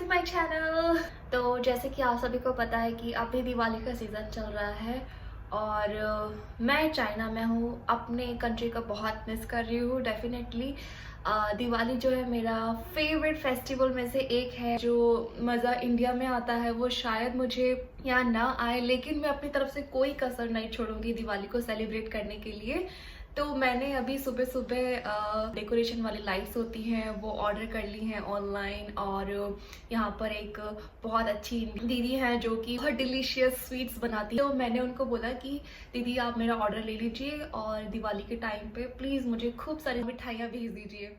To my channel. तो जैसे कि आप सभी को पता है कि अभी दिवाली का सीज़न चल रहा है और मैं चाइना में हूँ। अपने कंट्री का बहुत मिस कर रही हूँ डेफिनेटली। दिवाली जो है मेरा फेवरेट फेस्टिवल में से एक है। जो मज़ा इंडिया में आता है वो शायद मुझे यहाँ ना आए, लेकिन मैं अपनी तरफ से कोई कसर नहीं छोड़ूंगी दिवाली को सेलिब्रेट करने के लिए। तो मैंने अभी सुबह सुबह डेकोरेशन वाली लाइट्स होती हैं वो ऑर्डर कर ली हैं ऑनलाइन। और यहाँ पर एक बहुत अच्छी दीदी हैं जो कि बहुत डिलीशियस स्वीट्स बनाती है। तो मैंने उनको बोला कि दीदी आप मेरा ऑर्डर ले लीजिए और दिवाली के टाइम पे प्लीज़ मुझे खूब सारी मिठाइयाँ भेज दीजिए।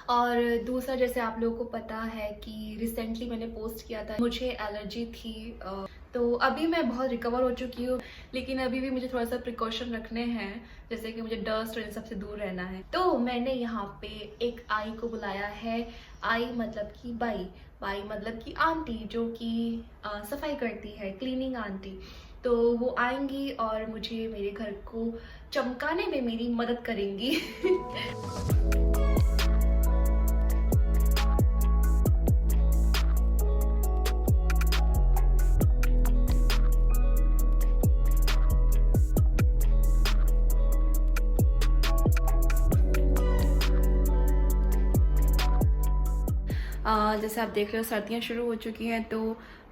और दूसरा, जैसे आप लोगों को पता है कि रिसेंटली मैंने पोस्ट किया था मुझे एलर्जी थी। तो अभी मैं बहुत रिकवर हो चुकी हूँ, लेकिन अभी भी मुझे थोड़ा सा प्रिकॉशन रखने हैं, जैसे कि मुझे डस्ट और इन सब से दूर रहना है। तो मैंने यहाँ पे एक आई को बुलाया है। आई मतलब कि बाई, बाई मतलब कि आंटी, जो कि सफाई करती है, क्लीनिंग आंटी। तो वो आएंगी और मुझे मेरे घर को चमकाने में मेरी मदद करेंगी। जैसे आप देख रहे हो सर्दियाँ शुरू हो चुकी हैं, तो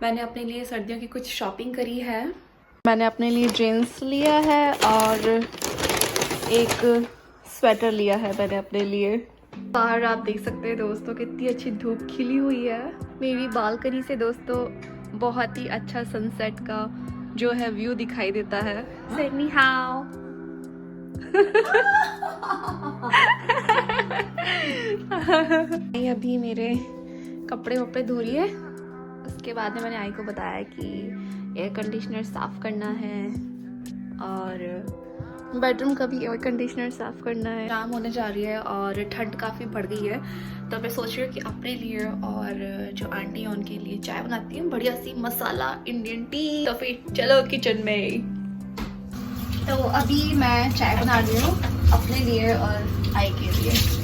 मैंने अपने लिए सर्दियों की कुछ शॉपिंग करी है। मैंने अपने लिए जीन्स लिया है और एक स्वेटर लिया है मैंने अपने लिए। बाहर आप देख सकते हैं दोस्तों कितनी अच्छी धूप खिली हुई है। मेरी बालकनी से दोस्तों बहुत ही अच्छा सनसेट का जो है व्यू दिखाई देता है। से नी हाओ। अभी मेरे कपड़े वपड़े धो रही है। उसके बाद में मैंने आई को बताया कि एयर कंडीशनर साफ़ करना है और बेडरूम का भी एयर कंडीशनर साफ़ करना है। शाम होने जा रही है और ठंड काफ़ी बढ़ गई है, तो मैं सोच रही हूँ कि अपने लिए और जो आंटी है उनके लिए चाय बनाती हूँ, बढ़िया सी मसाला इंडियन टी। तो फिर चलो किचन में। तो अभी मैं चाय बना रही हूँ अपने लिए और आई के लिए।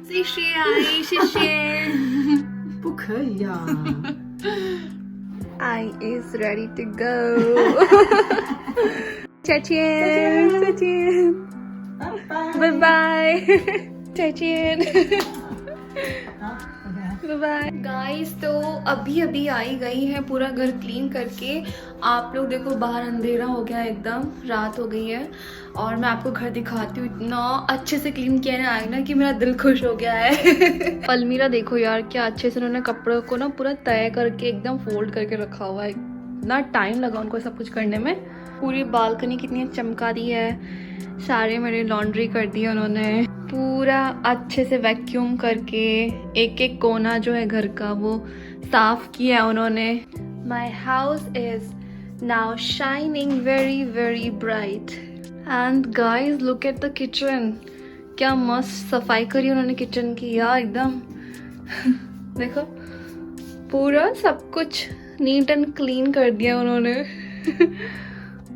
谢谢阿姨，谢谢。不可以呀、I is ready to go. Bye bye guys. तो अभी अभी आई गई है पूरा घर क्लीन करके। आप लोग देखो बाहर अंधेरा हो गया, एकदम रात हो गई है और मैं आपको घर दिखाती हूँ। इतना अच्छे से क्लीन किया है आई ना कि मेरा दिल खुश हो गया है। अलमीरा देखो यार, क्या अच्छे से उन्होंने कपड़ों को ना पूरा तय करके एकदम फोल्ड करके रखा हुआ है। इतना टाइम लगा उनको सब कुछ करने में। पूरी बालकनी कितनी चमका दी है, सारे मेरे लॉन्ड्री कर दिया उन्होंने, पूरा अच्छे से वैक्यूम करके एक एक कोना जो है घर का वो साफ किया उन्होंने। My house is now shining very very bright. And guys look at the kitchen, क्या मस्त सफाई करी उन्होंने किचन की यार एकदम। देखो पूरा सब कुछ नीट एंड क्लीन कर दिया उन्होंने।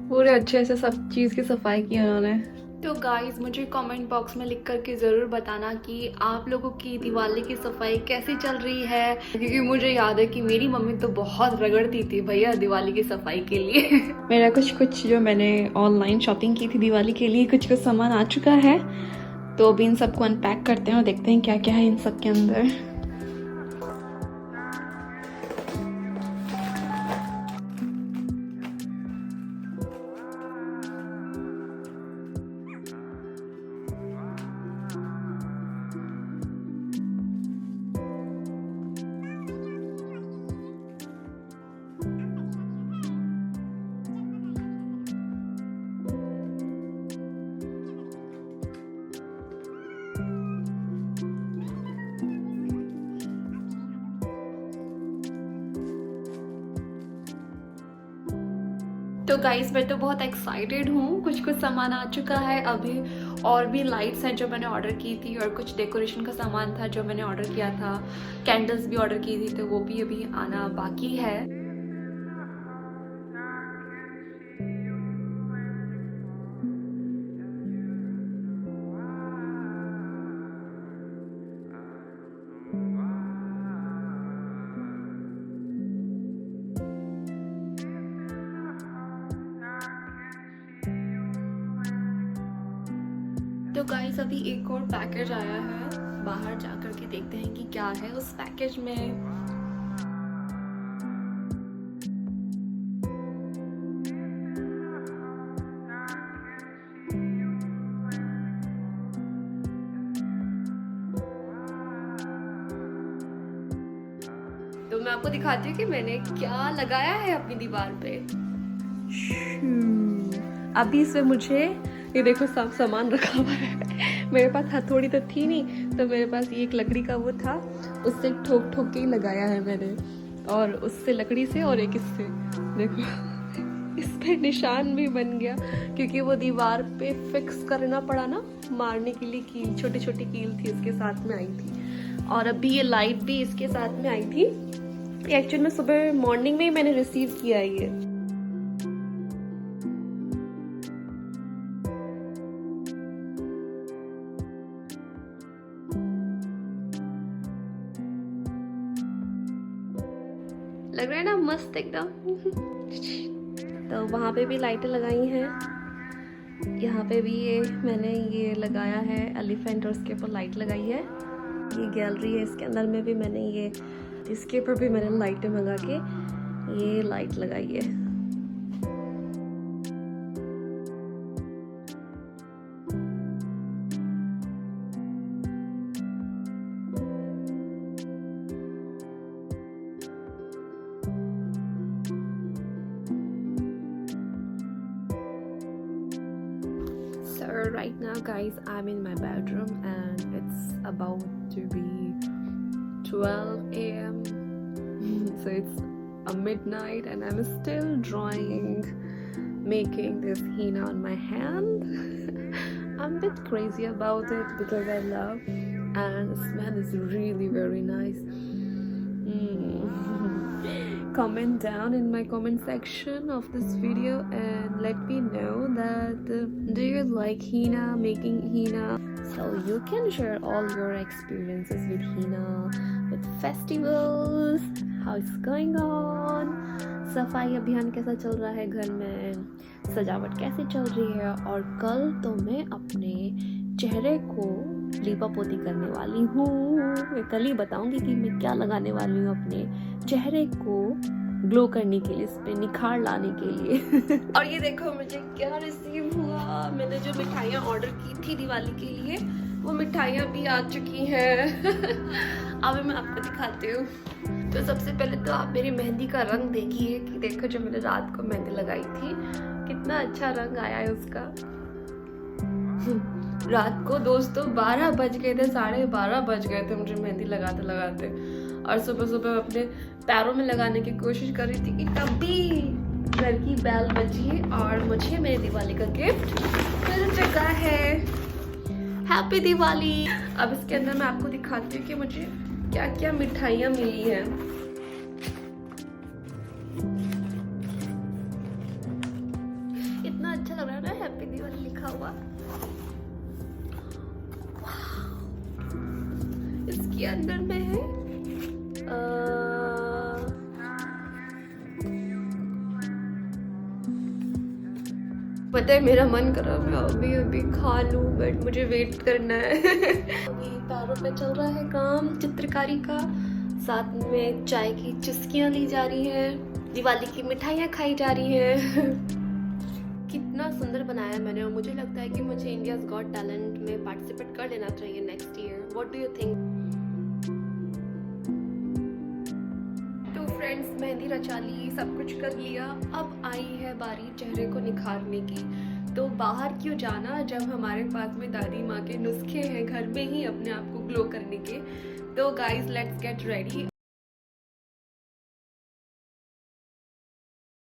पूरे अच्छे से सब चीज़ की सफाई की उन्होंने। तो गाइस मुझे कमेंट बॉक्स में लिख करके ज़रूर बताना कि आप लोगों की दिवाली की सफाई कैसी चल रही है, क्योंकि मुझे याद है कि मेरी मम्मी तो बहुत रगड़ती थी भैया दिवाली की सफाई के लिए। मेरा कुछ जो मैंने ऑनलाइन शॉपिंग की थी दिवाली के लिए कुछ सामान आ चुका है, तो अभी इन सबको अनपैक करते हैं और देखते हैं क्या क्या है इन सब के अंदर। तो गाइस मैं तो बहुत एक्साइटेड हूँ, कुछ कुछ सामान आ चुका है अभी, और भी लाइट्स हैं जो मैंने ऑर्डर की थी, और कुछ डेकोरेशन का सामान था जो मैंने ऑर्डर किया था, कैंडल्स भी ऑर्डर की थी, तो वो भी अभी आना बाकी है। तो गाइस अभी एक और पैकेज आया है, बाहर जाकर के देखते हैं कि क्या है उस पैकेज में। तो मैं आपको दिखाती हूँ कि मैंने क्या लगाया है अपनी दीवार पे। अभी इसमें मुझे ये देखो सब सामान रखा हुआ है। मेरे पास हथौड़ी तो थी नहीं, तो मेरे पास ये एक लकड़ी का वो था, उससे ठोक ठोक के ही लगाया है मैंने, और उससे लकड़ी से, और एक इससे देखो इस पे निशान भी बन गया, क्योंकि वो दीवार पे फिक्स करना पड़ा ना, मारने के लिए कील, छोटी छोटी कील थी इसके साथ में आई थी। और अभी ये लाइट भी इसके साथ में आई थी, एक्चुअली में सुबह मॉर्निंग में ही मैंने रिसीव किया है ये। लग रहा है ना मस्त एकदम। तो वहाँ पे भी लाइटें लगाई हैं, यहाँ पे भी ये मैंने ये लगाया है एलिफेंट, और उसके ऊपर लाइट लगाई है। ये गैलरी है, इसके अंदर में भी मैंने ये, इसके ऊपर भी मैंने लाइटें मंगा के ये लाइट लगाई है। So right now guys, I'm in my bedroom and it's about to be 12 a.m. So it's a midnight and I'm still drawing, making this henna on my hand. I'm a bit crazy about it because I love, and the smell is really very nice. Comment down in my comment section of this video and let me know that do you like henna, making henna, so you can share all your experiences with henna, with festivals, how it's going on, सफाई अभियान कैसा चल रहा है घर में, सजावट कैसे चल रही है। और कल तो मैं अपने चेहरे को लीपा पोती करने वाली हूँ। मैं कल ही बताऊंगी कि मैं क्या लगाने वाली हूँ अपने चेहरे को ग्लो करने के लिए, इस पे निखार लाने के लिए। और ये देखो मुझे क्या रिसीव हुआ। मैंने जो मिठाइयाँ ऑर्डर की थी दिवाली के लिए, वो मिठाइयाँ भी आ चुकी हैं। अभी मैं आपको दिखाती हूँ। तो सबसे पहले तो आप मेरी मेहंदी का रंग देखिए, कि देखो जो मैंने रात को मेहंदी लगाई थी, कितना अच्छा रंग आया है उसका। रात को दोस्तों 12 बज गए थे, 12:30 बज गए थे मुझे मेहंदी लगाते लगाते, और सुबह सुबह अपने पैरों में लगाने की कोशिश कर रही थी कि तभी घर की बेल बजी और मुझे मेरे दिवाली का गिफ्ट मिल चुका है। हैप्पी दिवाली। अब इसके अंदर मैं आपको दिखाती हूँ कि मुझे क्या क्या मिठाइयाँ मिली हैं। इतना अच्छा लग रहा है ना हैप्पी दिवाली लिखा हुआ। इसके अंदर में है पता है मेरा मन कर रहा है मैं अभी अभी खा लूं, बट मुझे वेट करना है। अभी पैरों पे चल रहा है काम चित्रकारी का, साथ में चाय की चुस्कियां ली जा रही है, दिवाली की मिठाइयाँ खाई जा रही है। कितना सुंदर बनाया मैंने, और मुझे लगता है कि मुझे इंडियाज गॉट टैलेंट में पार्टिसिपेट कर लेना चाहिए next year. What do you think? तो फ्रेंड्स, मेहंदी रचा ली, सब कुछ कर लिया, अब आई है बारी चेहरे को निखारने की। तो बाहर क्यों जाना जब हमारे पास में दादी माँ के नुस्खे हैं घर में ही अपने आप को ग्लो करने के। तो गाइज लेट्स गेट रेडी।